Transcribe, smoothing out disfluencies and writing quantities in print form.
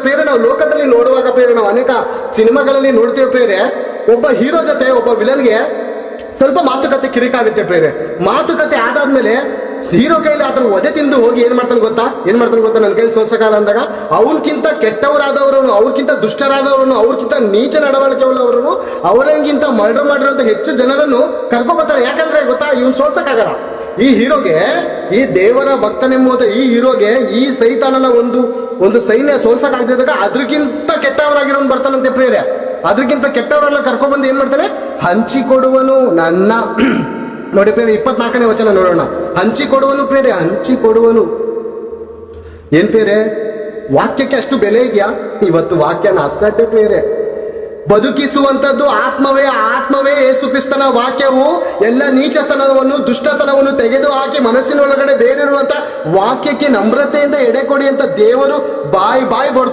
ಪ್ರೇರೆ ನಾವು ಲೋಕದಲ್ಲಿ ನೋಡುವಾಗ ಪ್ರೇರೆ ನಾವು ಅನೇಕ ಸಿನಿಮಾಗಳಲ್ಲಿ ನೋಡ್ತೇವೆ ಪ್ರೇರೆ, ಒಬ್ಬ ಹೀರೋ ಜೊತೆ ಒಬ್ಬ ವಿಲನ್ಗೆ ಸ್ವಲ್ಪ ಮಾತುಕತೆ ಕಿರಿಕಾಗುತ್ತೆ ಪ್ರೇರೆ. ಮಾತುಕತೆ ಆದಾದ್ಮೇಲೆ ಹೀರೋ ಕೈಲಿ ಆತರ ಒದೆ ತಿಂದು ಹೋಗಿ ಏನ್ ಮಾಡ್ತಾನೆ ಗೊತ್ತಾ ನನ್ನ ಕೈಲಿ ಸೋಸಕಾಲ ಅಂದಾಗ ಅವನ್ಕಿಂತ ಕೆಟ್ಟವರಾದವರನ್ನು, ಅವ್ರಕ್ಕಿಂತ ದುಷ್ಟರಾದವರನ್ನು, ಅವ್ರಕ್ಕಿಂತ ನೀಚ ನಡವಳಿಕೆ ಉಳ್ಳವರನ್ನು, ಅವರಂಗಿಂತ ಮರ್ಡರ್ ಮಾಡಿರುವಂತ ಹೆಚ್ಚು ಜನರನ್ನು ಕರ್ಕೊಂಡ್ಬರ್ತಾರೆ. ಯಾಕಂದ್ರೆ ಗೊತ್ತಾ, ಇವ್ನು ಸೋಲ್ಸಕ್ಕಾಗಲ್ಲ. ಈ ಹೀರೋಗೆ, ಈ ದೇವರ ಭಕ್ತನೆಂಬುದ ಈ ಹೀರೋಗೆ ಈ ಸೈತಾನನ ಒಂದು ಸೈನ್ಯ ಸೋಲ್ಸಕ್ ಆಗದಿದ್ದಾಗ ಅದ್ರಕ್ಕಿಂತ ಕೆಟ್ಟವರಾಗಿರೋನು ಬರ್ತಾನಂತೆ ಪ್ರೇರೆ. ಅದ್ರಕ್ಕಿಂತ ಕೆಟ್ಟವರನ್ನ ಕರ್ಕೊಂಡ್ಬಂದು ಏನ್ ಮಾಡ್ತಾನೆ, ಹಂಚಿಕೊಡುವನು ನನ್ನ ನೋಡಿ ಪ್ರೇರೆ 24ನೇ ವಚನ ನೋಡೋಣ. ಹಂಚಿಕೊಡುವನು ಪ್ರೇರೆ, ಹಂಚಿಕೊಡುವನು. ಏನ್ ಪ್ರೇರೆ, ವಾಕ್ಯಕ್ಕೆ ಅಷ್ಟು ಬೆಲೆ ಇದೆಯಾ? ಇವತ್ತು ವಾಕ್ಯನ ಅಸಡ್ಡೆ ಪ್ರೇರೆ. ಬದುಕಿಸುವಂತದ್ದು ಆತ್ಮವೇ ಯೇಸು ಕ್ರಿಸ್ತನ ವಾಕ್ಯವು ಎಲ್ಲ ನೀಚತನವನ್ನು, ದುಷ್ಟತನವನ್ನು ತೆಗೆದು ಹಾಕಿ ಮನಸ್ಸಿನೊಳಗಡೆ ಬೇರಿರುವಂತ ವಾಕ್ಯಕ್ಕೆ ನಮ್ರತೆಯಿಂದ ಎಡೆ ಕೊಡಿ ಅಂತ ದೇವರು ಬಾಯಿ ಬಡ್ಕೊಂಡು